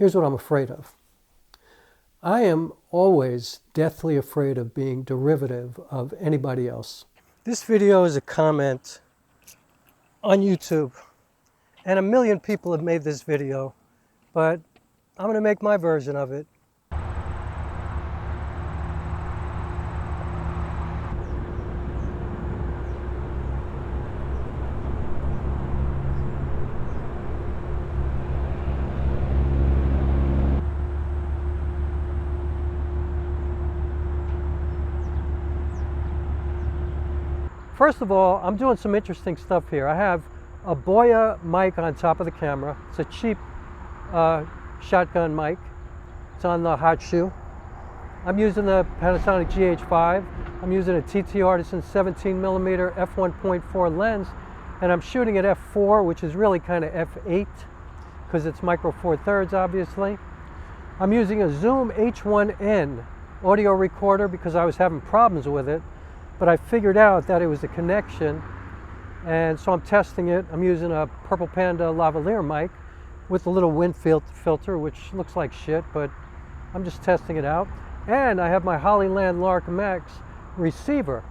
here's what I'm afraid of. I am always deathly afraid of being derivative of anybody else. This video is a comment on YouTube, and 1 million people have made this video, but I'm going to make my version of it. First of all, I'm doing some interesting stuff here. I have a Boya mic on top of the camera. It's a cheap shotgun mic. It's on the hot shoe. I'm using the Panasonic GH7. I'm using a TT Artisan 17mm f1.4 lens, and I'm shooting at f4, which is really kind of f8 because it's micro four thirds, obviously. I'm using a Zoom H1N audio recorder because I was having problems with it. But I figured out that it was a connection, and so I'm testing it. I'm using a Purple Panda lavalier mic with a little wind filter, which looks like shit, but I'm just testing it out. And I have my Hollyland Lark Max receiver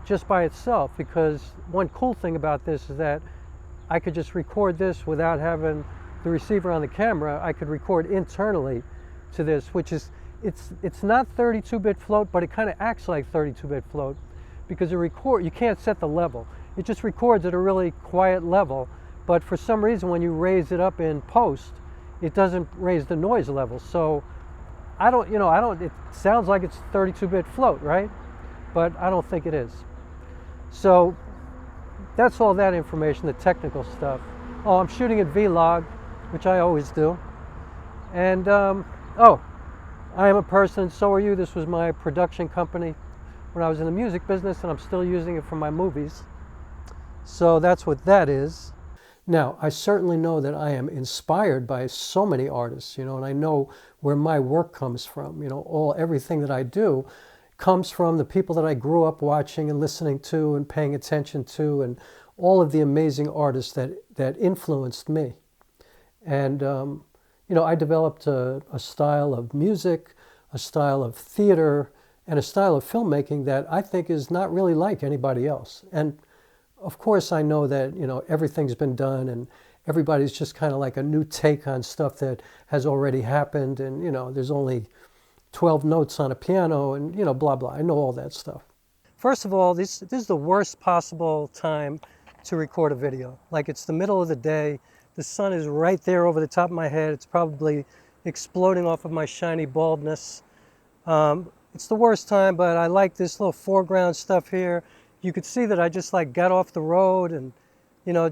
just by itself, because one cool thing about this is that I could just record this without having the receiver on the camera. I could record internally to this, which is, it's not 32-bit float, but it kind of acts like 32-bit float. Because you can't set the level. It just records at a really quiet level, but for some reason when you raise it up in post, it doesn't raise the noise level. So it sounds like it's 32-bit float, right? But I don't think it is. So that's all that information, the technical stuff. Oh, I'm shooting at Vlog, which I always do. And oh, I am a person, so are you. This was my production company when I was in the music business, and I'm still using it for my movies. So that's what that is. Now, I certainly know that I am inspired by so many artists, and I know where my work comes from. Everything that I do comes from the people that I grew up watching and listening to and paying attention to, and all of the amazing artists that influenced me. And, I developed a style of music, a style of theater, and a style of filmmaking that I think is not really like anybody else. And of course I know that, everything's been done and everybody's just kind of like a new take on stuff that has already happened, and, there's only 12 notes on a piano and, blah, blah. I know all that stuff. First of all, this is the worst possible time to record a video. Like, it's the middle of the day, the sun is right there over the top of my head, it's probably exploding off of my shiny baldness. It's the worst time, but I like this little foreground stuff here. You could see that I just got off the road and,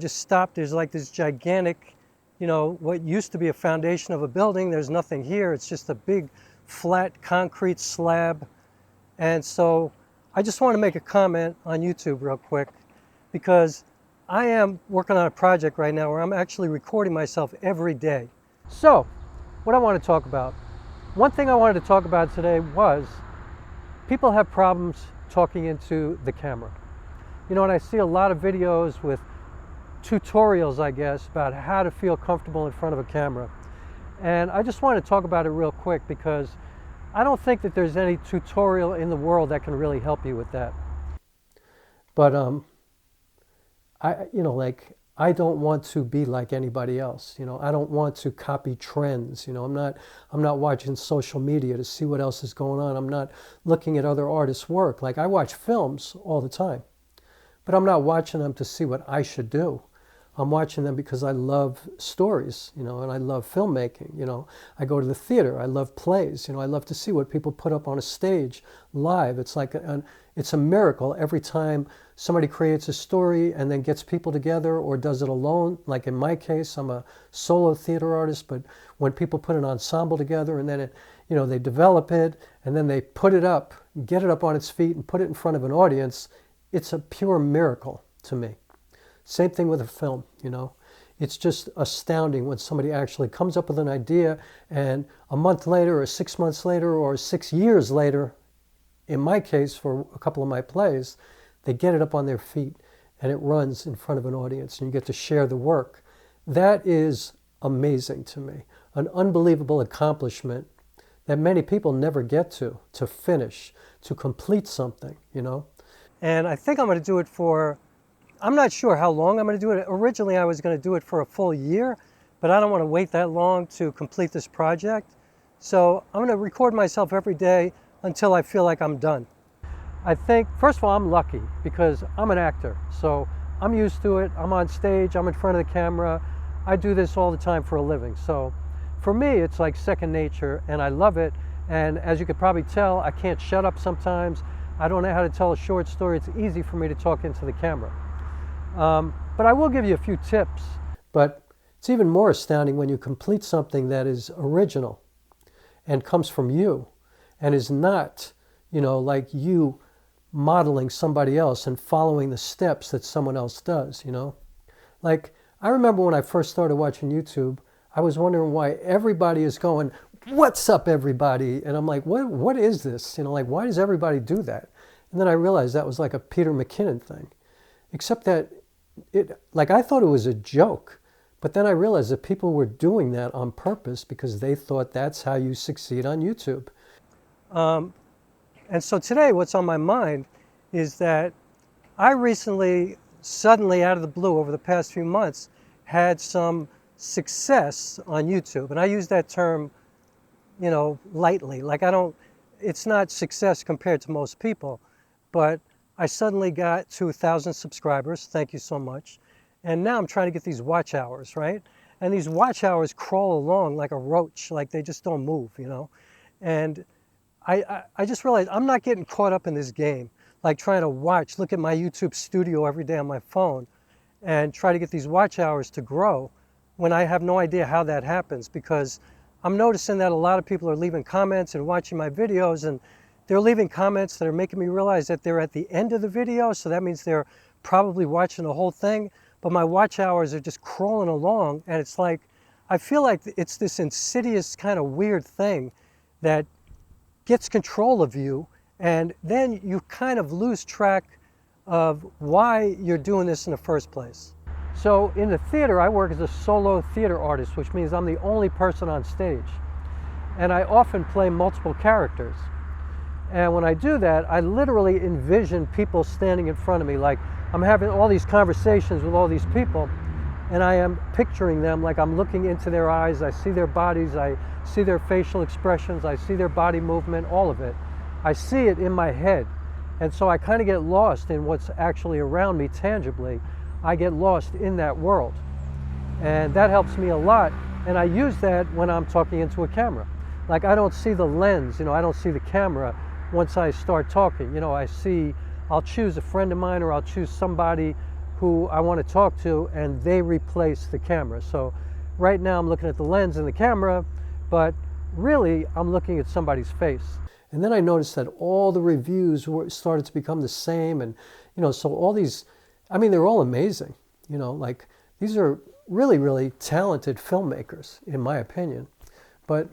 just stopped. There's like this gigantic, what used to be a foundation of a building. There's nothing here. It's just a big flat concrete slab. And so I just want to make a comment on YouTube real quick, because I am working on a project right now where I'm actually recording myself every day. So what I want to talk about. One thing I wanted to talk about today was people have problems talking into the camera. And I see a lot of videos with tutorials, I guess, about how to feel comfortable in front of a camera. And I just want to talk about it real quick, because I don't think that there's any tutorial in the world that can really help you with that. But I don't want to be like anybody else. I don't want to copy trends. I'm not watching social media to see what else is going on. I'm not looking at other artists' work. Like, I watch films all the time, but I'm not watching them to see what I should do. I'm watching them because I love stories, and I love filmmaking. I go to the theater. I love plays. I love to see what people put up on a stage live. It's like it's a miracle every time somebody creates a story and then gets people together or does it alone. Like in my case, I'm a solo theater artist, but when people put an ensemble together and then they develop it and then they put it up, get it up on its feet and put it in front of an audience, it's a pure miracle to me. Same thing with a film, It's just astounding when somebody actually comes up with an idea, and a month later or 6 months later or 6 years later, in my case for a couple of my plays, they get it up on their feet and it runs in front of an audience and you get to share the work. That is amazing to me. an unbelievable accomplishment that many people never get to finish, to complete something, you know? And I think I'm going to do it for, I'm not sure how long I'm going to do it. Originally, I was going to do it for a full year, but I don't want to wait that long to complete this project. So I'm going to record myself every day until I feel like I'm done. I think, first of all, I'm lucky because I'm an actor. So I'm used to it. I'm on stage. I'm in front of the camera. I do this all the time for a living. So for me, it's like second nature, and I love it. And as you could probably tell, I can't shut up sometimes. I don't know how to tell a short story. It's easy for me to talk into the camera. But I will give you a few tips. But it's even more astounding when you complete something that is original and comes from you and is not, you know, like you modeling somebody else and following the steps that someone else does, you know? Like, I remember when I first started watching YouTube, I was wondering why everybody is going, "What's up, everybody?" And I'm like, what is this? You know, like, why does everybody do that? And then I realized that was like a Peter McKinnon thing. Except that like, I thought it was a joke. But then I realized that people were doing that on purpose because they thought that's how you succeed on YouTube. And so today, what's on my mind is that I recently, suddenly out of the blue, over the past few months, had some success on YouTube. And I use that term, you know, lightly. Like, it's not success compared to most people, but I suddenly got to 1,000 subscribers. Thank you so much. And now I'm trying to get these watch hours, right? And these watch hours crawl along like a roach, like they just don't move, you know? And I just realized I'm not getting caught up in this game, like trying to look at my YouTube studio every day on my phone and try to get these watch hours to grow when I have no idea how that happens, because I'm noticing that a lot of people are leaving comments and watching my videos, and they're leaving comments that are making me realize that they're at the end of the video, so that means they're probably watching the whole thing, but my watch hours are just crawling along, and it's like, I feel like it's this insidious kind of weird thing that gets control of you, and then you kind of lose track of why you're doing this in the first place. So in the theater, I work as a solo theater artist, which means I'm the only person on stage. And I often play multiple characters. And when I do that, I literally envision people standing in front of me. Like, I'm having all these conversations with all these people, and I am picturing them like I'm looking into their eyes. I see their bodies, I see their facial expressions, I see their body movement, all of it. I see it in my head. And so I kind of get lost in what's actually around me tangibly. I get lost in that world. And that helps me a lot. And I use that when I'm talking into a camera. Like, I don't see the lens, you know, I don't see the camera once I start talking. You know, I'll choose a friend of mine, or I'll choose somebody who I want to talk to, and they replace the camera. So right now I'm looking at the lens and the camera, but really I'm looking at somebody's face. And then I noticed that all the reviews started to become the same, and, you know, so all these, I mean, they're all amazing, you know, like, these are really, really talented filmmakers, in my opinion. But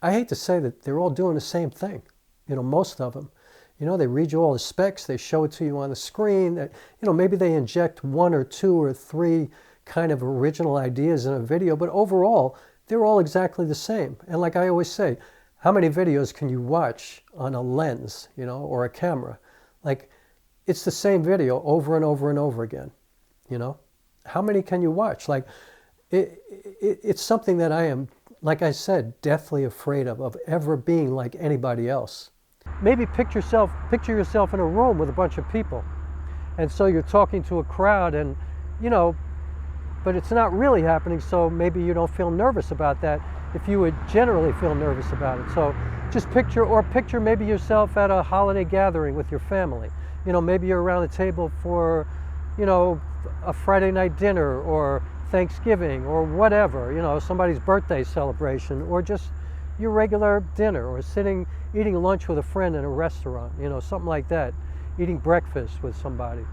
I hate to say that they're all doing the same thing, you know, most of them. You know, they read you all the specs, they show it to you on the screen, that, you know, maybe they inject 1 or 2 or 3 kind of original ideas in a video, but overall, they're all exactly the same. And like I always say, how many videos can you watch on a lens, you know, or a camera? Like, it's the same video over and over and over again, you know? How many can you watch? Like, it's something that I am, like I said, deathly afraid of ever being like anybody else. Maybe picture yourself in a room with a bunch of people. And so you're talking to a crowd, and, you know, but it's not really happening, so maybe you don't feel nervous about that if you would generally feel nervous about it. So just picture maybe yourself at a holiday gathering with your family. You know, maybe you're around the table for, you know, a Friday night dinner or Thanksgiving or whatever, you know, somebody's birthday celebration, or just your regular dinner, or eating lunch with a friend in a restaurant, you know, something like that, eating breakfast with somebody.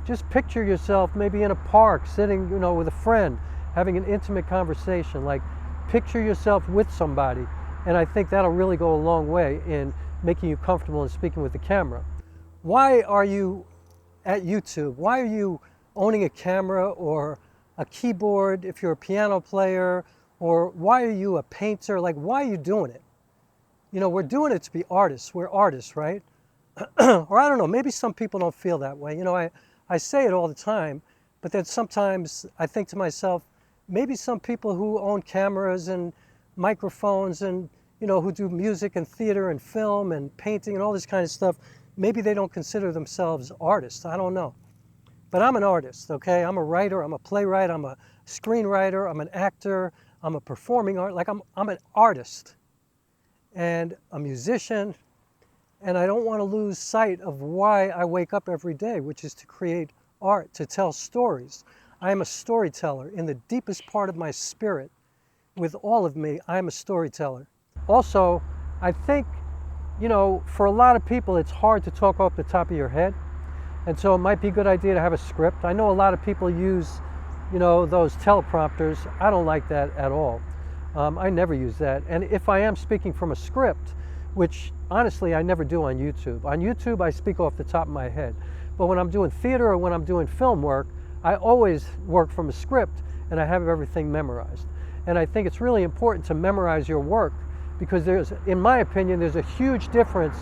Just picture yourself maybe in a park, sitting, you know, with a friend, having an intimate conversation. Like, picture yourself with somebody, and I think that'll really go a long way in making you comfortable in speaking with the camera. Why are you at YouTube? Why are you owning a camera or a keyboard if you're a piano player, Or why are you a painter? Like, why are you doing it? You know, we're doing it to be artists. We're artists, right? Or I don't know, maybe some people don't feel that way. You know, I say it all the time, but then sometimes I think to myself, maybe some people who own cameras and microphones and, you know, who do music and theater and film and painting and all this kind of stuff, maybe they don't consider themselves artists. I don't know. But I'm an artist, okay? I'm a writer, I'm a playwright, I'm a screenwriter, I'm an actor, I'm a performing art, like I'm an artist and a musician, and I don't want to lose sight of why I wake up every day, which is to create art, to tell stories. I am a storyteller in the deepest part of my spirit. With all of me, I am a storyteller. Also, I think, you know, for a lot of people, it's hard to talk off the top of your head. And so it might be a good idea to have a script. I know a lot of people use, you know, those teleprompters. I don't like that at all. I never use that. And if I am speaking from a script, which honestly I never do on YouTube. On YouTube, I speak off the top of my head. But when I'm doing theater or when I'm doing film work, I always work from a script and I have everything memorized. And I think it's really important to memorize your work because there's, in my opinion, there's a huge difference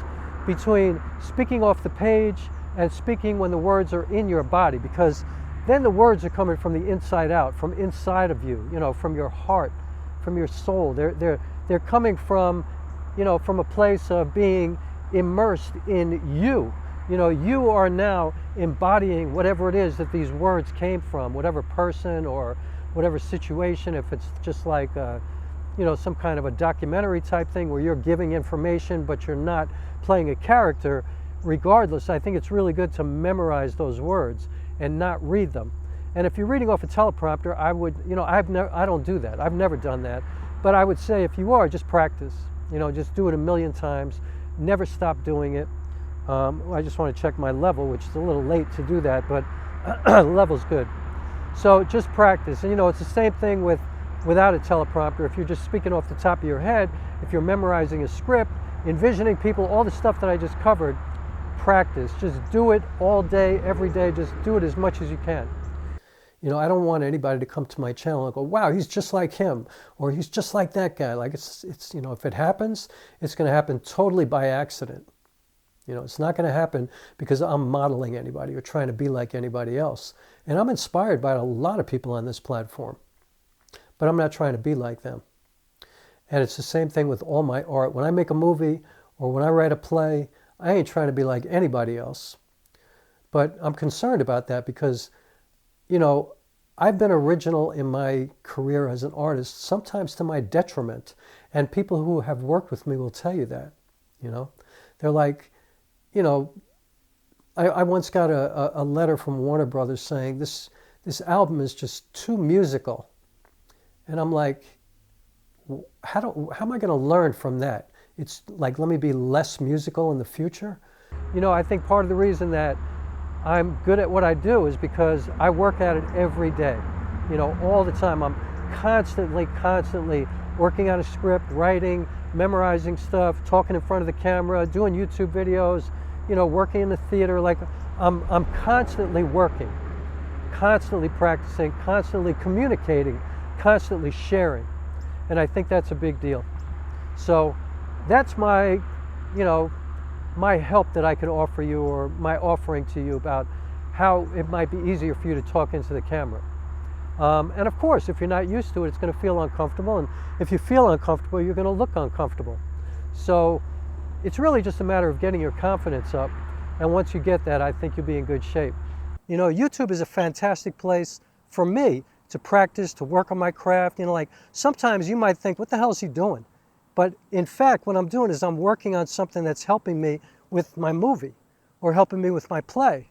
between speaking off the page and speaking when the words are in your body, because then the words are coming from the inside out, from inside of you, you know, from your heart, from your soul. They're coming from, you know, from a place of being immersed in you. You know, you are now embodying whatever it is that these words came from, whatever person or whatever situation. If it's just like, you know, some kind of a documentary type thing where you're giving information but you're not playing a character, regardless, I think it's really good to memorize those words and not read them. And if you're reading off a teleprompter, I would, you know, I don't do that. I've never done that. But I would say if you are, just practice. You know, just do it a million times. Never stop doing it. I just want to check my level, which is a little late to do that, but level's good. So just practice. And you know, it's the same thing without a teleprompter. If you're just speaking off the top of your head, if you're memorizing a script, envisioning people, all the stuff that I just covered, practice. Just do it all day, every day. Just do it as much as you can. You know, I don't want anybody to come to my channel and go, wow, he's just like him, or he's just like that guy. Like it's you know, if it happens, it's going to happen totally by accident. You know, it's not going to happen because I'm modeling anybody or trying to be like anybody else. And I'm inspired by a lot of people on this platform, but I'm not trying to be like them. And it's the same thing with all my art. When I make a movie or when I write a play, I ain't trying to be like anybody else. But I'm concerned about that because, you know, I've been original in my career as an artist, sometimes to my detriment. And people who have worked with me will tell you that, you know. They're like, you know, I once got a letter from Warner Brothers saying, this album is just too musical. And I'm like, how am I going to learn from that? It's like, let me be less musical in the future. You know, I think part of the reason that I'm good at what I do is because I work at it every day, you know, all the time. I'm constantly working on a script, writing, memorizing stuff, talking in front of the camera, doing YouTube videos, you know, working in the theater. Like I'm constantly working, constantly practicing, constantly communicating, constantly sharing. And I think that's a big deal. So that's my, you know, my help that I can offer you, or my offering to you about how it might be easier for you to talk into the camera. And of course, if you're not used to it, it's going to feel uncomfortable. And if you feel uncomfortable, you're going to look uncomfortable. So it's really just a matter of getting your confidence up. And once you get that, I think you'll be in good shape. You know, YouTube is a fantastic place for me to practice, to work on my craft. You know, like sometimes you might think, what the hell is he doing? But in fact, what I'm doing is I'm working on something that's helping me with my movie or helping me with my play.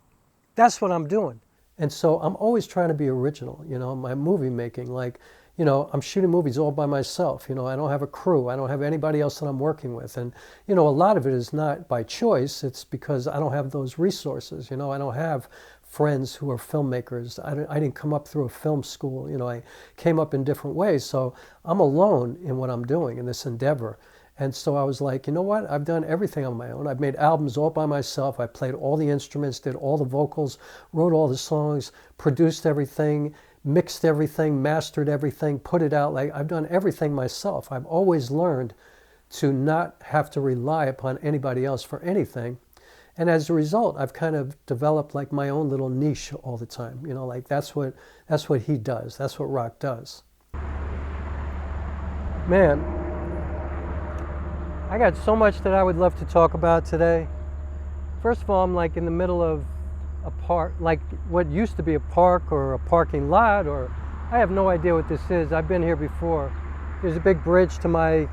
That's what I'm doing. And so I'm always trying to be original, you know, my movie making. Like, you know, I'm shooting movies all by myself. You know, I don't have a crew. I don't have anybody else that I'm working with. And, you know, a lot of it is not by choice. It's because I don't have those resources. You know, I don't have friends who are filmmakers. I didn't come up through a film school. You know, I came up in different ways. So I'm alone in what I'm doing in this endeavor. And so I was like, you know what? I've done everything on my own. I've made albums all by myself. I played all the instruments, did all the vocals, wrote all the songs, produced everything, mixed everything, mastered everything, put it out. Like, I've done everything myself. I've always learned to not have to rely upon anybody else for anything. And as a result, I've kind of developed like my own little niche all the time. You know, like that's what he does. That's what rock does. Man, I got so much that I would love to talk about today. First of all, I'm like in the middle of a park, like what used to be a park or a parking lot, or I have no idea what this is. I've been here before. There's a big bridge to my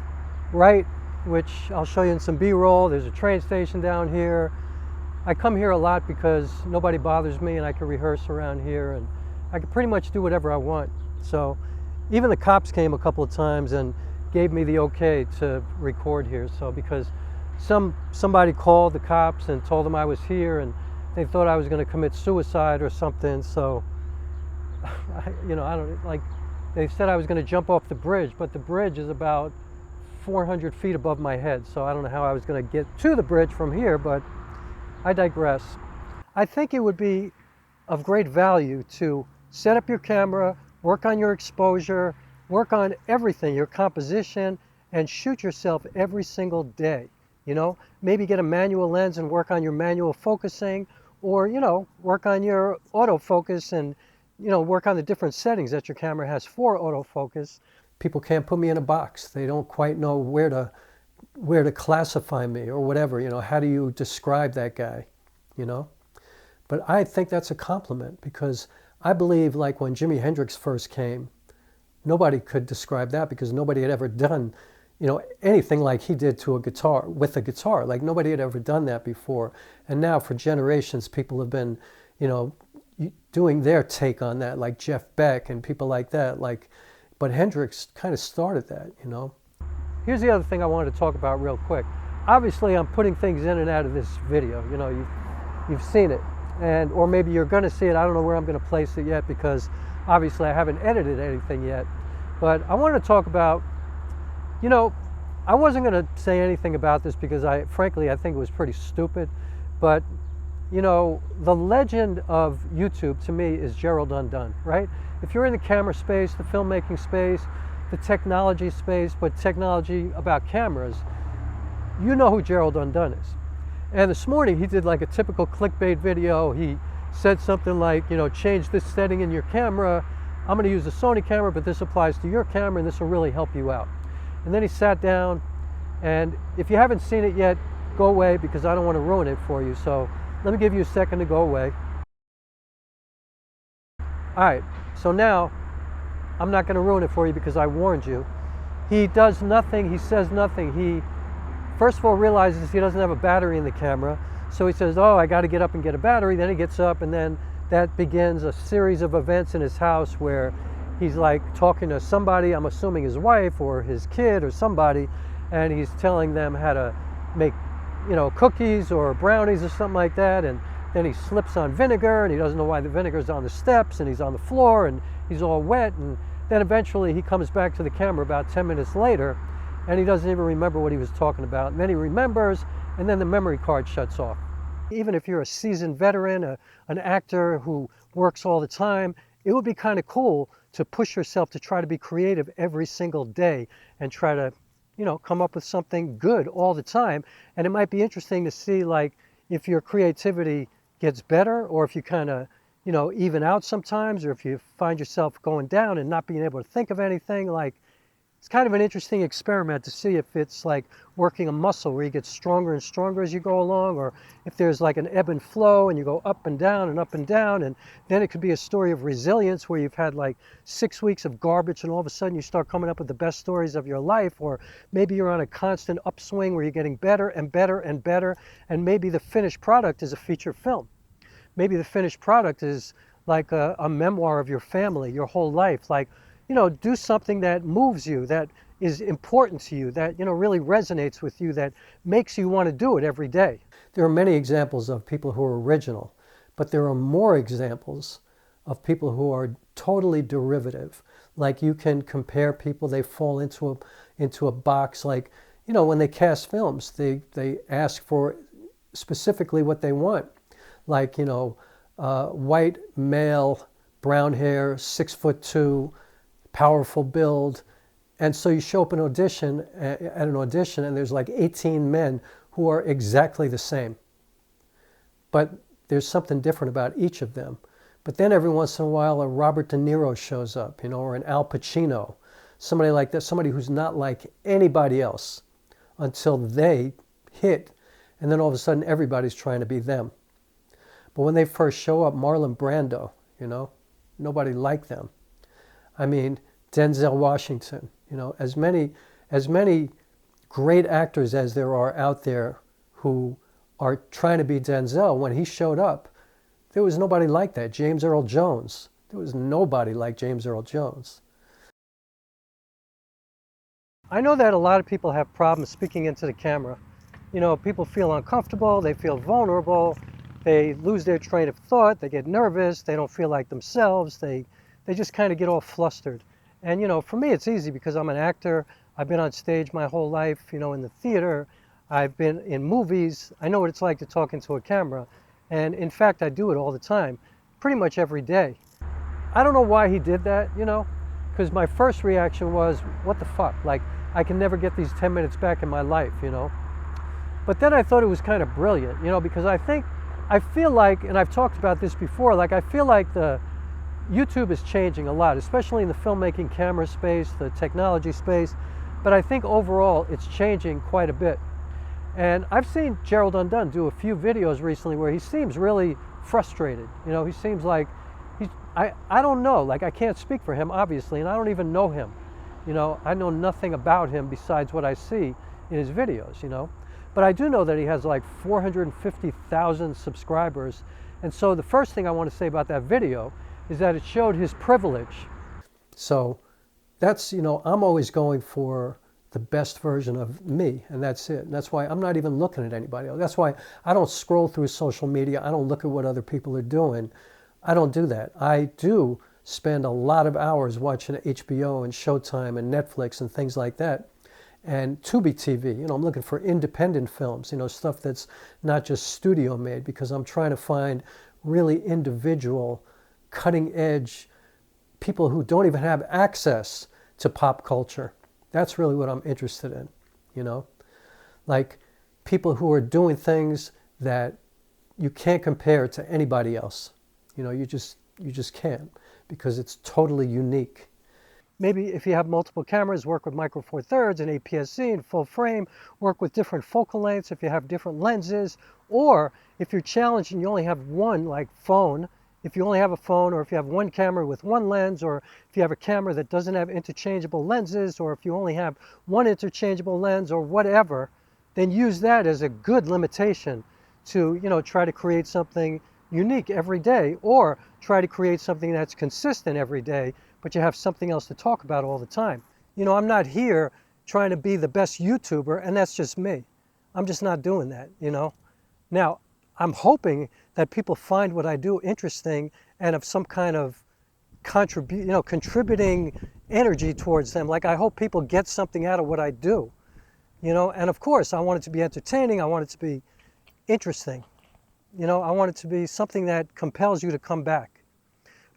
right, which I'll show you in some B-roll. There's a train station down here. I come here a lot because nobody bothers me and I can rehearse around here and I can pretty much do whatever I want. So even the cops came a couple of times and gave me the okay to record here. So because somebody called the cops and told them I was here and they thought I was going to commit suicide or something. So, you know, I don't, like, they said I was going to jump off the bridge, but the bridge is about 400 feet above my head. So I don't know how I was going to get to the bridge from here, but I digress. I think it would be of great value to set up your camera, work on your exposure, work on everything, your composition, and shoot yourself every single day. You know, maybe get a manual lens and work on your manual focusing, or, you know, work on your autofocus and, you know, work on the different settings that your camera has for autofocus. People can't put me in a box. They don't quite know where to classify me or whatever. You know, how do you describe that guy, you know? But I think that's a compliment, because I believe, like when Jimi Hendrix first came, nobody could describe that, because nobody had ever done, you know, anything like he did to a guitar, with a guitar. Like, nobody had ever done that before. And now for generations, people have been, you know, doing their take on that, like Jeff Beck and people like that. Like, but Hendrix kind of started that, you know. Here's the other thing I wanted to talk about real quick. Obviously, I'm putting things in and out of this video. You know, you've seen it, and or maybe you're going to see it. I don't know where I'm going to place it yet, because obviously I haven't edited anything yet. But I wanted to talk about, you know, I wasn't going to say anything about this because frankly, I think it was pretty stupid. But, you know, the legend of YouTube to me is Gerald Undone, right? If you're in the camera space, the filmmaking space, the technology space, but technology about cameras, you know who Gerald Undone is. And this morning he did like a typical clickbait video. He said something like, you know, change this setting in your camera. I'm going to use a Sony camera, but this applies to your camera and this will really help you out. And then he sat down, and if you haven't seen it yet, go away, because I don't want to ruin it for you. So let me give you a second to go away. All right, so now I'm not going to ruin it for you because I warned you. He does nothing, he says nothing. He, first of all, realizes he doesn't have a battery in the camera. So he says, oh, I got to get up and get a battery. Then he gets up, and then that begins a series of events in his house where he's like talking to somebody, I'm assuming his wife or his kid or somebody, and he's telling them how to make, you know, cookies or brownies or something like that. And then he slips on vinegar, and he doesn't know why the vinegar's on the steps, and he's on the floor, and he's all wet. And then eventually he comes back to the camera about 10 minutes later, and he doesn't even remember what he was talking about. And then he remembers, and then the memory card shuts off. Even if you're a seasoned veteran, an actor who works all the time, it would be kind of cool to push yourself to try to be creative every single day and try to, you know, come up with something good all the time. And it might be interesting to see, like, if your creativity gets better, or if you kind of, you know, even out sometimes, or if you find yourself going down and not being able to think of anything. Like, it's kind of an interesting experiment to see if it's like working a muscle where you get stronger and stronger as you go along, or if there's like an ebb and flow and you go up and down and up and down. And then it could be a story of resilience where you've had like 6 weeks of garbage and all of a sudden you start coming up with the best stories of your life. Or maybe you're on a constant upswing where you're getting better and better and better, and maybe the finished product is a feature film. Maybe the finished product is like a memoir of your family, your whole life. Like, you know, do something that moves you, that is important to you, that, you know, really resonates with you, that makes you want to do it every day. There are many examples of people who are original, but there are more examples of people who are totally derivative. Like, you can compare people, they fall into a box. Like, you know, when they cast films, they ask for specifically what they want. Like, you know, white male brown hair, 6'2", powerful build. And so you show up at an audition and there's like 18 men who are exactly the same. But there's something different about each of them. But then every once in a while a Robert De Niro shows up, or an Al Pacino, somebody like that, somebody who's not like anybody else until they hit, and then all of a sudden everybody's trying to be them. But when they first show up, Marlon Brando, nobody liked them. I mean, Denzel Washington, as many great actors as there are out there who are trying to be Denzel, when he showed up, there was nobody like that. James Earl Jones, there was nobody like James Earl Jones. I know that a lot of people have problems speaking into the camera. People feel uncomfortable, they feel vulnerable, they lose their train of thought, they get nervous, they don't feel like themselves, they just kind of get all flustered. And for me it's easy because I'm an actor, I've been on stage my whole life, in the theater, I've been in movies, I know what it's like to talk into a camera. And in fact, I do it all the time, pretty much every day. I don't know why he did that, because my first reaction was, what the fuck? Like, I can never get these 10 minutes back in my life, But then I thought it was kind of brilliant, because I feel like, and I've talked about this before, like I feel like the YouTube is changing a lot, especially in the filmmaking camera space, the technology space, but I think overall it's changing quite a bit. And I've seen Gerald Undone do a few videos recently where he seems really frustrated. He seems like, I don't know, like I can't speak for him obviously, and I don't even know him. I know nothing about him besides what I see in his videos, But I do know that he has like 450,000 subscribers. And so the first thing I want to say about that video is that it showed his privilege. So that's, I'm always going for the best version of me, and that's it. And that's why I'm not even looking at anybody else. That's why I don't scroll through social media. I don't look at what other people are doing. I don't do that. I do spend a lot of hours watching HBO and Showtime and Netflix and things like that. And Tubi TV, I'm looking for independent films, stuff that's not just studio made, because I'm trying to find really individual, cutting edge people who don't even have access to pop culture. That's really what I'm interested in, like people who are doing things that you can't compare to anybody else. You just can't, because it's totally unique. Maybe if you have multiple cameras, work with micro four thirds and APS-C and full frame, work with different focal lengths if you have different lenses, or if you're challenged and you only have one, like phone, if you only have a phone, or if you have one camera with one lens, or if you have a camera that doesn't have interchangeable lenses, or if you only have one interchangeable lens or whatever, then use that as a good limitation to, try to create something unique every day, or try to create something that's consistent every day, but you have something else to talk about all the time. I'm not here trying to be the best YouTuber, and that's just me. I'm just not doing that, Now, I'm hoping that people find what I do interesting and of some kind of contributing energy towards them. Like, I hope people get something out of what I do, and of course I want it to be entertaining. I want it to be interesting. I want it to be something that compels you to come back.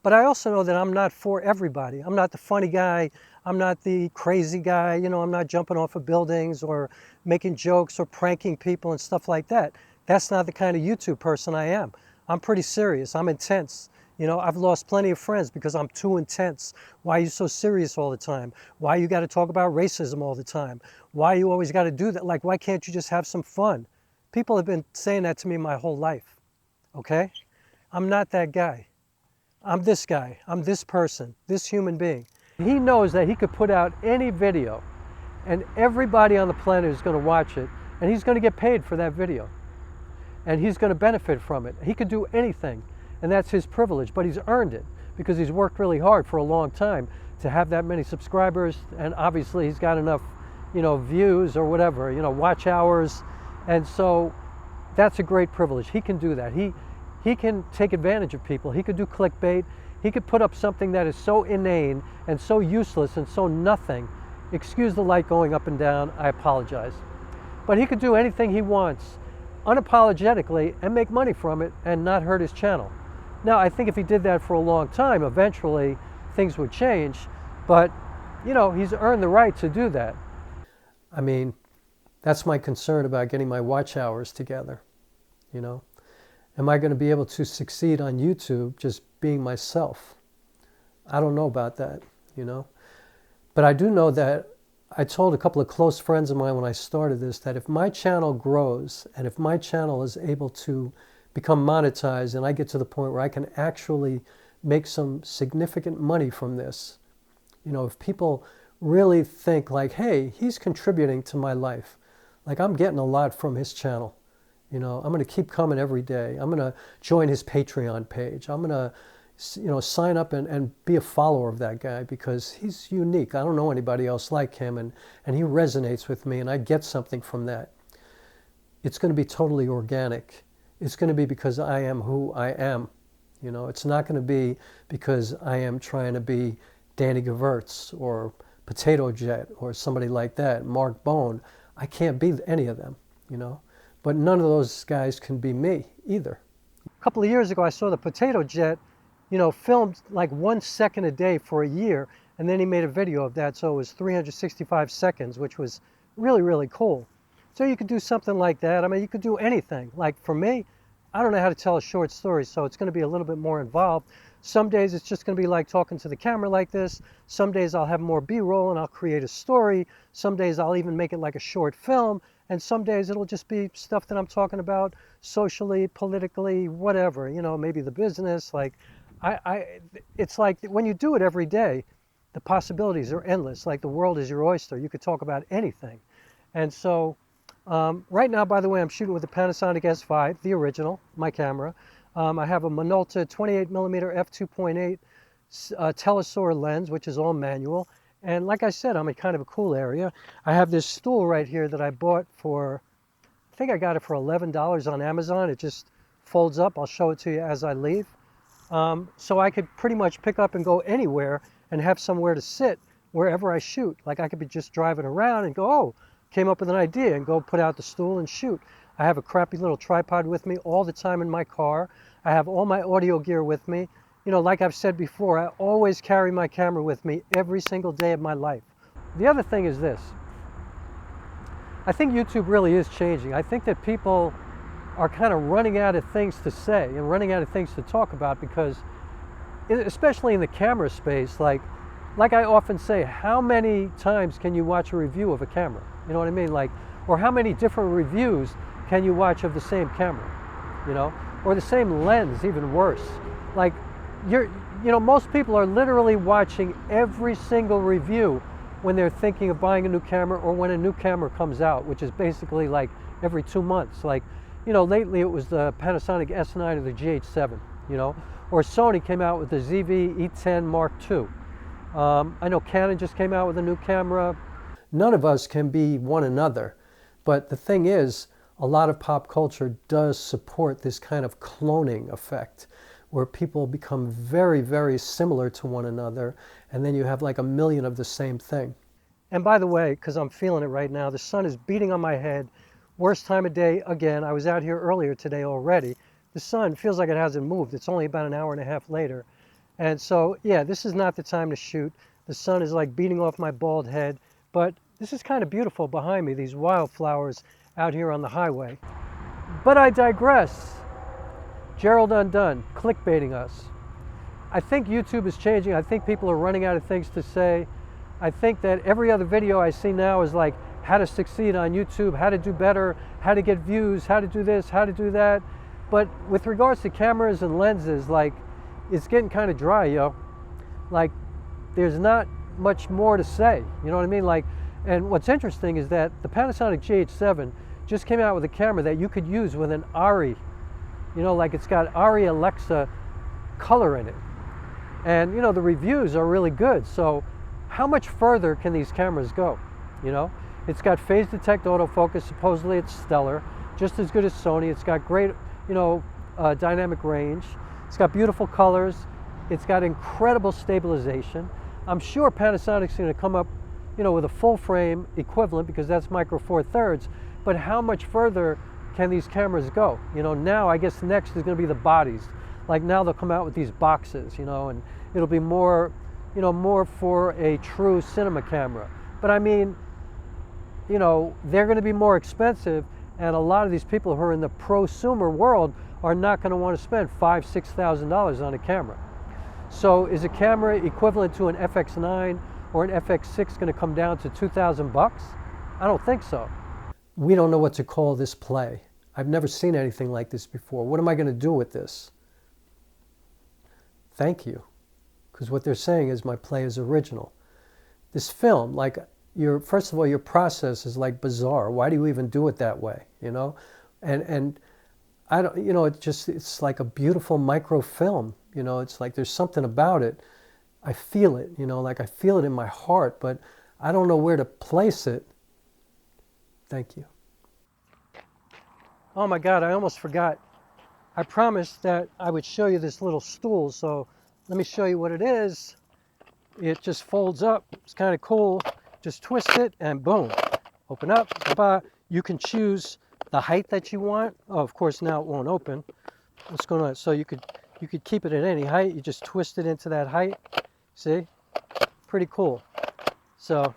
But I also know that I'm not for everybody. I'm not the funny guy. I'm not the crazy guy. I'm not jumping off of buildings or making jokes or pranking people and stuff like that. That's not the kind of YouTube person I am. I'm pretty serious. I'm intense. I've lost plenty of friends because I'm too intense. Why are you so serious all the time? Why you got to talk about racism all the time? Why you always got to do that? Like, why can't you just have some fun? People have been saying that to me my whole life, okay? I'm not that guy. I'm this guy. I'm this person, this human being. He knows that he could put out any video and everybody on the planet is going to watch it, and he's going to get paid for that video. And he's going to benefit from it. He could do anything, and that's his privilege, but he's earned it because he's worked really hard for a long time to have that many subscribers, and obviously he's got enough, views or whatever, watch hours, and so that's a great privilege. He can do that. He can take advantage of people. He could do clickbait. He could put up something that is so inane and so useless and so nothing. Excuse the light going up and down, I apologize. But he could do anything he wants unapologetically and make money from it and not hurt his channel. Now, I think if he did that for a long time, eventually things would change, but, you know, he's earned the right to do that. I mean, that's my concern about getting my watch hours together, you know. Am I going to be able to succeed on YouTube just being myself? I don't know about that, you know. But I do know that I told a couple of close friends of mine when I started this that if my channel grows and if my channel is able to become monetized and I get to the point where I can actually make some significant money from this, you know, if people really think like, hey, he's contributing to my life, like I'm getting a lot from his channel, you know, I'm going to keep coming every day. I'm going to join his Patreon page. I'm going to, you know, sign up and be a follower of that guy because he's unique. I don't know anybody else like him, and he resonates with me and I get something from that. It's going to be totally organic. It's going to be because I am who I am. You know, it's not going to be because I am trying to be Danny Gewurz or Potato Jet or somebody like that, Mark Bone. I can't be any of them, you know. But none of those guys can be me either. A couple of years ago, I saw the Potato Jet, you know, filmed like 1 second a day for a year, and then he made a video of that, so it was 365 seconds, which was really, really cool. So you could do something like that. I mean, you could do anything. Like for me, I don't know how to tell a short story, so it's going to be a little bit more involved. Some days it's just going to be like talking to the camera like this. Some days I'll have more B-roll and I'll create a story. Some days I'll even make it like a short film. And some days it'll just be stuff that I'm talking about socially, politically, whatever, you know, maybe the business. Like, it's like when you do it every day, the possibilities are endless. Like the world is your oyster. You could talk about anything. And so right now, by the way, I'm shooting with the Panasonic S5, the original, my camera. I have a Minolta 28mm f2.8 telesaur lens, which is all manual. And like I said, I'm in kind of a cool area. I have this stool right here that I bought for, I think I got it for $11 on Amazon. It just folds up. I'll show it to you as I leave. So I could pretty much pick up and go anywhere and have somewhere to sit wherever I shoot. Like I could be just driving around and go, oh, came up with an idea, and go put out the stool and shoot. I have a crappy little tripod with me all the time in my car. I have all my audio gear with me. You know, like I've said before, I always carry my camera with me every single day of my life. The other thing is this. I think YouTube really is changing. I think that people are kind of running out of things to say and running out of things to talk about because, especially in the camera space, like I often say, how many times can you watch a review of a camera? You know what I mean? Like, or how many different reviews can you watch of the same camera? You know, or the same lens, even worse. Like, you know, most people are literally watching every single review when they're thinking of buying a new camera or when a new camera comes out, which is basically like every 2 months. Like, you know, lately it was the Panasonic S9 or the GH7, you know, or Sony came out with the ZVe1 Mark II. I know Canon just came out with a new camera. None of us can be one another, but the thing is, a lot of pop culture does support this kind of cloning effect where people become very, very similar to one another, and then you have like a million of the same thing. And by the way, because I'm feeling it right now, the sun is beating on my head. Worst time of day again. I was out here earlier today already. The sun feels like it hasn't moved. It's only about an hour and a half later. And so, yeah, this is not the time to shoot. The sun is like beating off my bald head, but this is kind of beautiful behind me, these wildflowers out here on the highway. But I digress. Gerald Undone, clickbaiting us. I think YouTube is changing. I think people are running out of things to say. I think that every other video I see now is like how to succeed on YouTube, how to do better, how to get views, how to do this, how to do that. But with regards to cameras and lenses, like, it's getting kind of dry, yo. Like, there's not much more to say, you know what I mean? Like, and what's interesting is that the Panasonic GH7 just came out with a camera that you could use with an Ari. You know, like it's got Ari Alexa color in it. And, you know, the reviews are really good. So how much further can these cameras go? You know, it's got phase detect autofocus. Supposedly it's stellar, just as good as Sony. It's got great, you know, dynamic range. It's got beautiful colors. It's got incredible stabilization. I'm sure Panasonic's going to come up, you know, with a full frame equivalent because that's micro four thirds. But how much further can these cameras go? You know, now I guess next is going to be the bodies. Like now they'll come out with these boxes, you know, and it'll be more, you know, more for a true cinema camera. But I mean, you know, they're going to be more expensive, and a lot of these people who are in the prosumer world are not going to want to spend $5,000–6,000 on a camera. So is a camera equivalent to an FX9 or an FX6 going to come down to 2,000 bucks? I don't think so. We don't know what to call this play. I've never seen anything like this before. What am I going to do with this? Thank you. Because what they're saying is my play is original. This film, like, first of all, your process is like bizarre. Why do you even do it that way, you know? And I don't, you know, it's like a beautiful microfilm, you know? It's like there's something about it. I feel it, you know, like I feel it in my heart, but I don't know where to place it. Thank you. Oh my God, I almost forgot. I promised that I would show you this little stool, so let me show you what it is. It just folds up. It's kind of cool. Just twist it and boom, open up. Bye-bye. You can choose the height that you want. Oh, of course, now it won't open. What's going on? So you could keep it at any height. You just twist it into that height. See? Pretty cool. So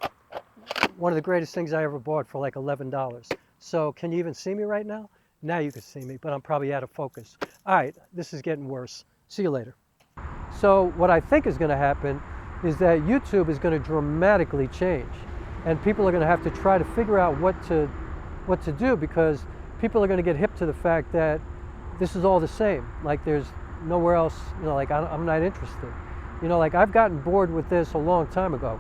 one of the greatest things I ever bought for like $11. So can you even see me right now? Now you can see me, but I'm probably out of focus. All right, this is getting worse. See you later. So what I think is going to happen is that YouTube is going to dramatically change, and people are going to have to try to figure out what to do, because people are going to get hip to the fact that this is all the same. Like there's nowhere else, you know, like I'm not interested. You know, like I've gotten bored with this a long time ago.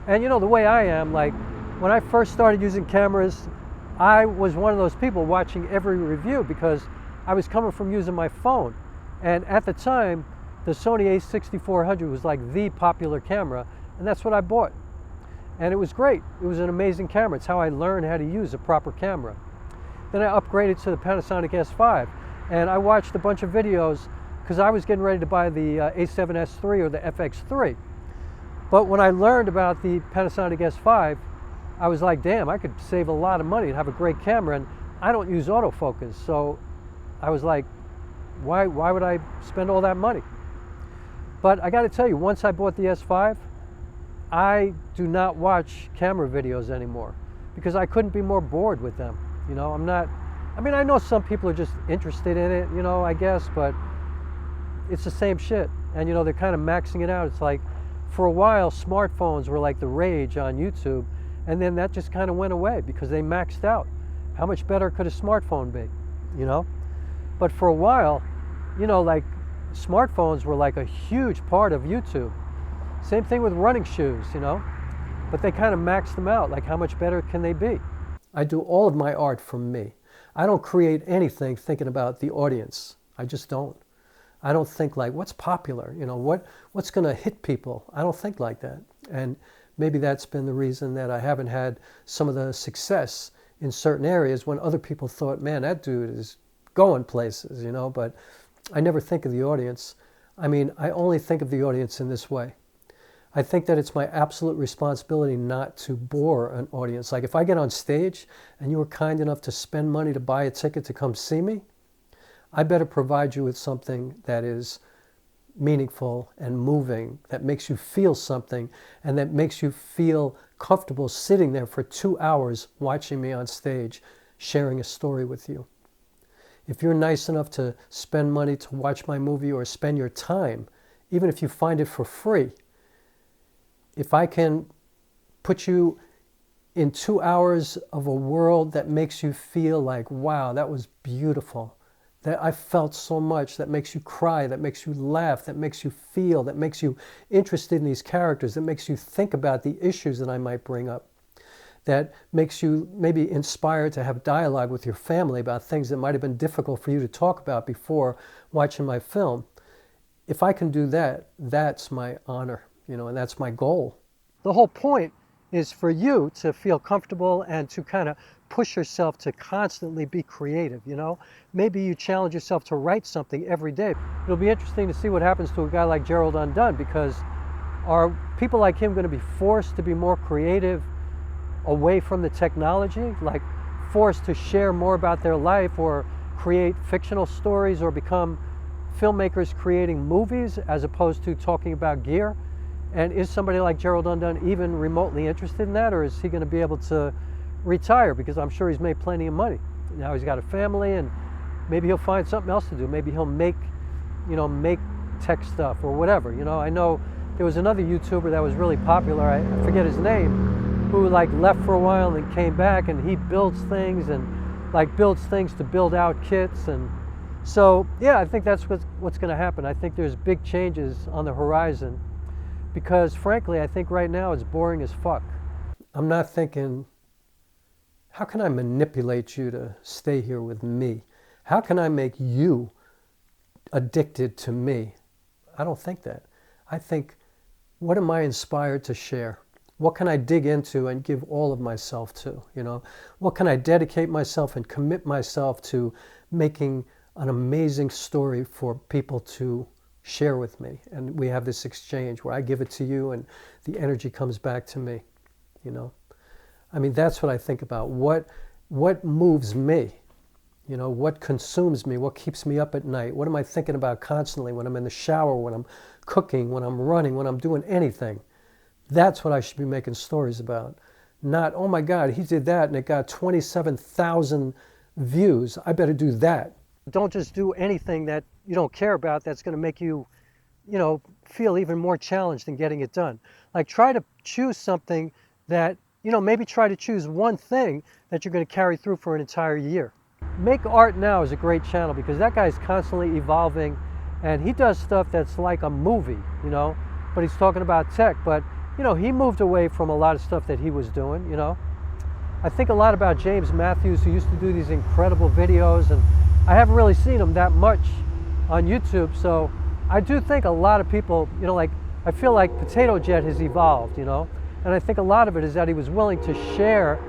And you know, the way I am, like when I first started using cameras, I was one of those people watching every review because I was coming from using my phone. And at the time, the Sony a6400 was like the popular camera, and that's what I bought. And it was great. It was an amazing camera. It's how I learned how to use a proper camera. Then I upgraded to the Panasonic S5, and I watched a bunch of videos because I was getting ready to buy the A7S III or the FX3. But when I learned about the Panasonic S5, I was like, damn, I could save a lot of money and have a great camera, and I don't use autofocus. So I was like, why would I spend all that money? But I got to tell you, once I bought the S5, I do not watch camera videos anymore because I couldn't be more bored with them. You know, I mean, I know some people are just interested in it, you know, I guess, but it's the same shit. And, you know, they're kind of maxing it out. It's like, for a while, smartphones were like the rage on YouTube, and then that just kind of went away because they maxed out. How much better could a smartphone be, you know? But for a while, you know, like, smartphones were like a huge part of YouTube. Same thing with running shoes, you know, but they kind of maxed them out. Like, how much better can they be? I do all of my art from me. I don't create anything thinking about the audience. I just don't. I don't think like, what's popular? You know, what's going to hit people? I don't think like that. And maybe that's been the reason that I haven't had some of the success in certain areas when other people thought, man, that dude is going places, you know, but I never think of the audience. I mean, I only think of the audience in this way. I think that it's my absolute responsibility not to bore an audience. Like if I get on stage and you were kind enough to spend money to buy a ticket to come see me, I better provide you with something that is meaningful and moving, that makes you feel something, and that makes you feel comfortable sitting there for 2 hours watching me on stage, sharing a story with you. If you're nice enough to spend money to watch my movie or spend your time, even if you find it for free, if I can put you in 2 hours of a world that makes you feel like, wow, that was beautiful, that I felt so much, that makes you cry, that makes you laugh, that makes you feel, that makes you interested in these characters, that makes you think about the issues that I might bring up, that makes you maybe inspired to have dialogue with your family about things that might have been difficult for you to talk about before watching my film. If I can do that, that's my honor, you know, and that's my goal. The whole point is for you to feel comfortable and to kind of push yourself to constantly be creative, you know? Maybe you challenge yourself to write something every day. It'll be interesting to see what happens to a guy like Gerald Undone, because are people like him going to be forced to be more creative away from the technology, like forced to share more about their life or create fictional stories or become filmmakers creating movies as opposed to talking about gear? And is somebody like Gerald Undone even remotely interested in that, or is he going to be able to retire? Because I'm sure he's made plenty of money. Now he's got a family, and maybe he'll find something else to do. Maybe he'll make tech stuff or whatever. I know there was another YouTuber that was really popular, I forget his name, who like left for a while and then came back, and he builds things and like builds things to build out kits. And so yeah, I think that's what's going to happen. I think there's big changes on the horizon, because frankly I think right now it's boring as fuck. I'm not thinking, how can I manipulate you to stay here with me? How can I make you addicted to me? I don't think that. I think, what am I inspired to share? What can I dig into and give all of myself to? What can I dedicate myself and commit myself to making an amazing story for people to share with me? And we have this exchange where I give it to you and the energy comes back to me. I mean, that's what I think about. What moves me? What consumes me? What keeps me up at night? What am I thinking about constantly when I'm in the shower, when I'm cooking, when I'm running, when I'm doing anything? That's what I should be making stories about. Not, oh my God, he did that and it got 27,000 views. I better do that. Don't just do anything that you don't care about that's going to make you, feel even more challenged in getting it done. Like, try to choose something that, maybe try to choose one thing that you're going to carry through for an entire year. Make Art Now is a great channel, because that guy's constantly evolving, and he does stuff that's like a movie, but he's talking about tech. But, he moved away from a lot of stuff that he was doing, I think a lot about James Matthews, who used to do these incredible videos, and I haven't really seen him that much on YouTube. So I do think a lot of people, I feel like Potato Jet has evolved, and I think a lot of it is that he was willing to share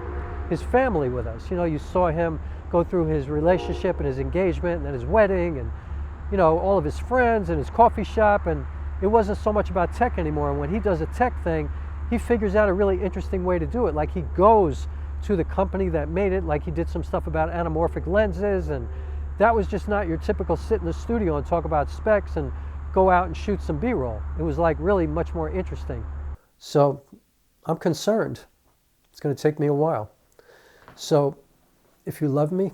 his family with us. You saw him go through his relationship and his engagement and then his wedding and, all of his friends and his coffee shop, and it wasn't so much about tech anymore. And when he does a tech thing, he figures out a really interesting way to do it. Like, he goes to the company that made it, like he did some stuff about anamorphic lenses, and that was just not your typical sit in the studio and talk about specs and go out and shoot some B-roll. It was like really much more interesting. So I'm concerned. It's going to take me a while. So if you love me,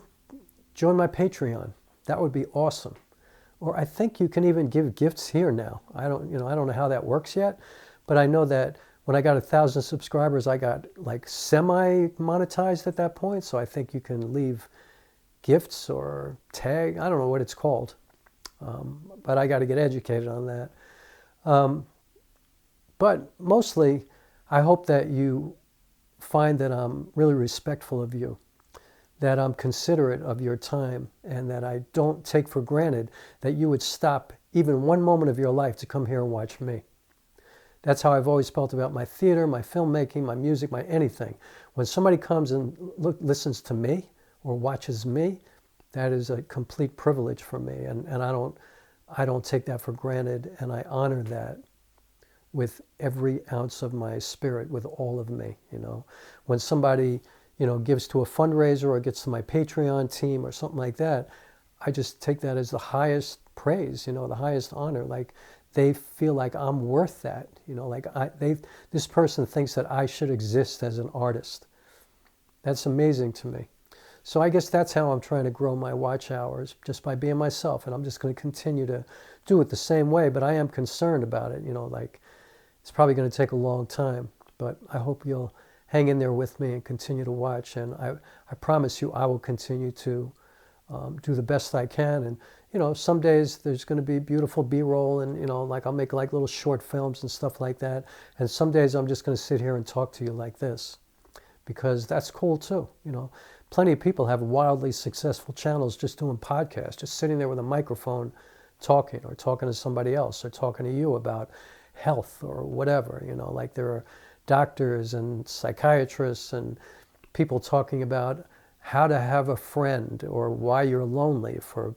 join my Patreon. That would be awesome. Or I think you can even give gifts here now. I don't know how that works yet, but I know that when I got 1,000 subscribers, I got like semi-monetized at that point. So I think you can leave gifts or tag. I don't know what it's called, but I got to get educated on that. But mostly, I hope that you find that I'm really respectful of you, that I'm considerate of your time, and that I don't take for granted that you would stop even one moment of your life to come here and watch me. That's how I've always felt about my theater, my filmmaking, my music, my anything. When somebody comes and listens to me or watches me, that is a complete privilege for me, and I don't take that for granted, and I honor that with every ounce of my spirit, with all of me. When somebody gives to a fundraiser or gets to my Patreon team or something like that, I just take that as the highest praise, the highest honor. Like, they feel like I'm worth that, this person thinks that I should exist as an artist. That's amazing to me. So I guess that's how I'm trying to grow my watch hours, just by being myself. And I'm just going to continue to do it the same way, but I am concerned about it. It's probably going to take a long time, but I hope you'll hang in there with me and continue to watch. And I promise you, I will continue to do the best I can. And, some days there's going to be beautiful B-roll, and, I'll make like little short films and stuff like that. And some days I'm just going to sit here and talk to you like this, because that's cool too. Plenty of people have wildly successful channels just doing podcasts, just sitting there with a microphone talking, or talking to somebody else, or talking to you about health or whatever. Like, there are doctors and psychiatrists and people talking about how to have a friend or why you're lonely for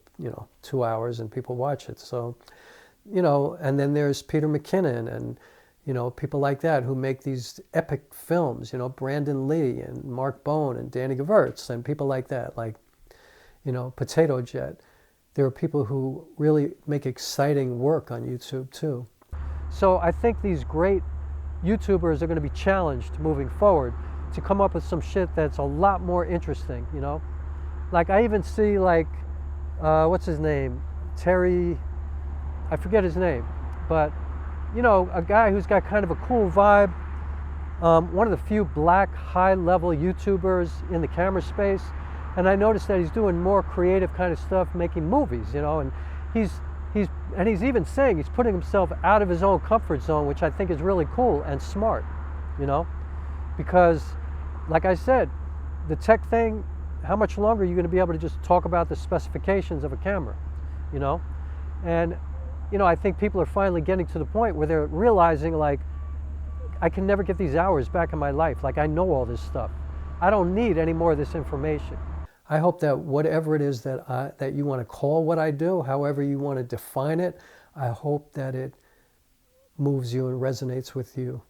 2 hours, and people watch it. So and then there's Peter McKinnon and people like that who make these epic films, Brandon Lee and Mark Bone and Danny Gewirtz and people like that, like Potato Jet. there are people who really make exciting work on YouTube too. So I think these great YouTubers are going to be challenged moving forward to come up with some shit that's a lot more interesting, you know? Like I even see like, what's his name? Terry, I forget his name, but you know, a guy who's got kind of a cool vibe. One of the few black high-level YouTubers in the camera space, and I noticed that he's doing more creative kind of stuff, making movies, you know, and he's even saying he's putting himself out of his own comfort zone, which I think is really cool and smart, you know, because like I said, the tech thing, how much longer are you going to be able to just talk about the specifications of a camera, you know? And you know, I think people are finally getting to the point where they're realizing, like, I can never get these hours back in my life. Like, I know all this stuff. I don't need any more of this information. I hope that whatever it is that you want to call what I do, however you want to define it, I hope that it moves you and resonates with you,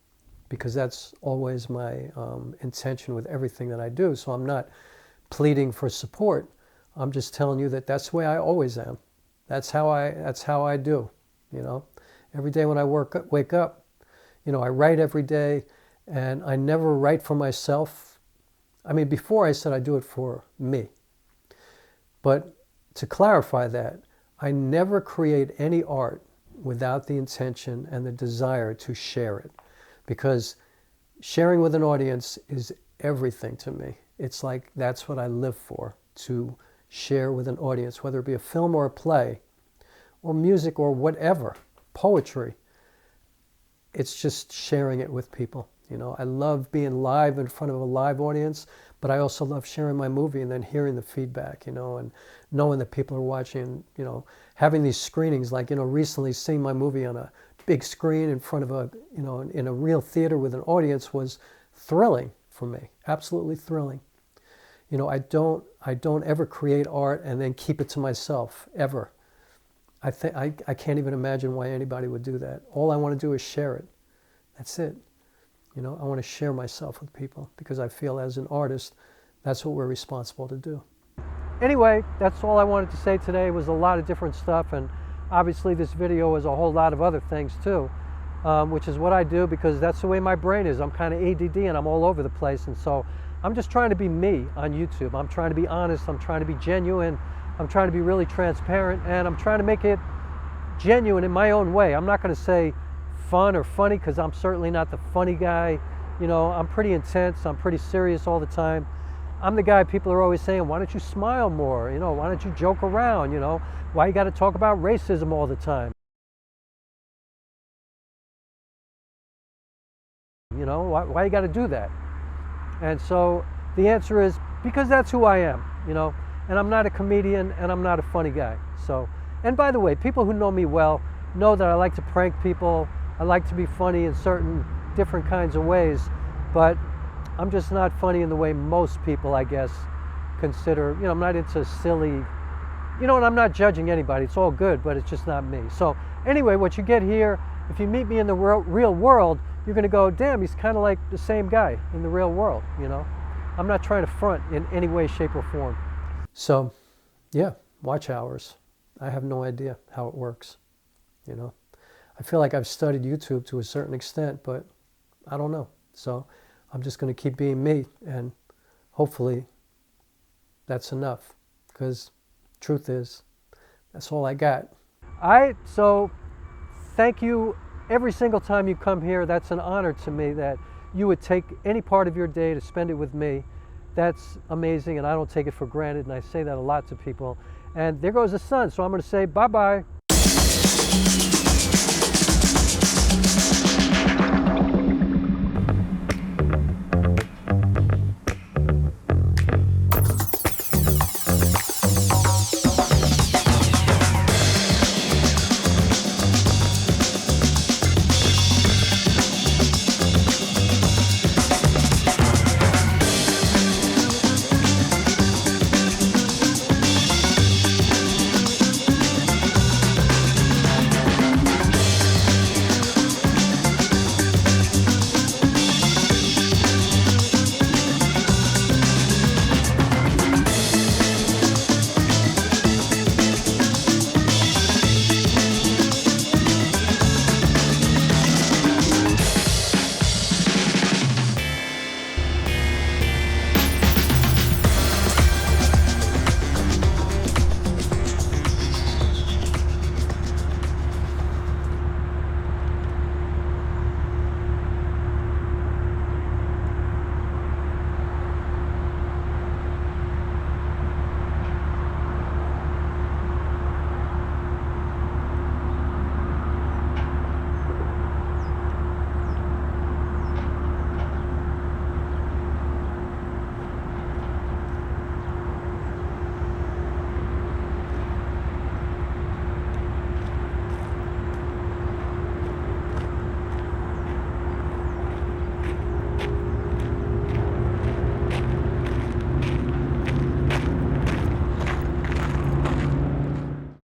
because that's always my intention with everything that I do. So I'm not pleading for support. I'm just telling you that that's the way I always am. That's how I do, you know. Every day when I wake up, you know, I write every day, and I never write for myself. I mean, before I said I do it for me. But to clarify that, I never create any art without the intention and the desire to share it, because sharing with an audience is everything to me. It's like that's what I live for, to share with an audience, whether it be a film or a play or music or whatever, poetry. It's just sharing it with people. You know, I love being live in front of a live audience, but I also love sharing my movie and then hearing the feedback, you know, and knowing that people are watching, you know, having these screenings, like, you know, recently seeing my movie on a big screen in front of a, you know, in a real theater with an audience was thrilling for me, absolutely thrilling. You know, I don't ever create art and then keep it to myself, ever. I can't even imagine why anybody would do that. All I want to do is share it. That's it. You know, I want to share myself with people, because I feel as an artist, that's what we're responsible to do. Anyway, that's all I wanted to say today. It was a lot of different stuff, and obviously this video is a whole lot of other things too, which is what I do because that's the way my brain is. I'm kind of ADD and I'm all over the place, and so I'm just trying to be me on YouTube. I'm trying to be honest, I'm trying to be genuine, I'm trying to be really transparent, and I'm trying to make it genuine in my own way. I'm not going to say fun or funny, because I'm certainly not the funny guy. You know, I'm pretty intense, I'm pretty serious all the time. I'm the guy people are always saying, why don't you smile more? You know, why don't you joke around? You know, why you got to talk about racism all the time? You know, why you got to do that? And so the answer is because that's who I am, you know, and I'm not a comedian and I'm not a funny guy. So, and by the way, people who know me well know that I like to prank people. I like to be funny in certain different kinds of ways, but I'm just not funny in the way most people, I guess, consider. You know, I'm not into silly, you know, and I'm not judging anybody. It's all good, but it's just not me. So anyway, what you get here, if you meet me in the real world, you're going to go, damn, he's kind of like the same guy in the real world, you know. I'm not trying to front in any way, shape, or form. So, yeah, watch hours. I have no idea how it works, you know. I feel like I've studied YouTube to a certain extent, but I don't know. So I'm just going to keep being me, and hopefully that's enough, because truth is, that's all I got. All right, so thank you every single time you come here. That's an honor to me that you would take any part of your day to spend it with me. That's amazing, and I don't take it for granted, and I say that a lot to people. And there goes the sun, so I'm going to say bye-bye.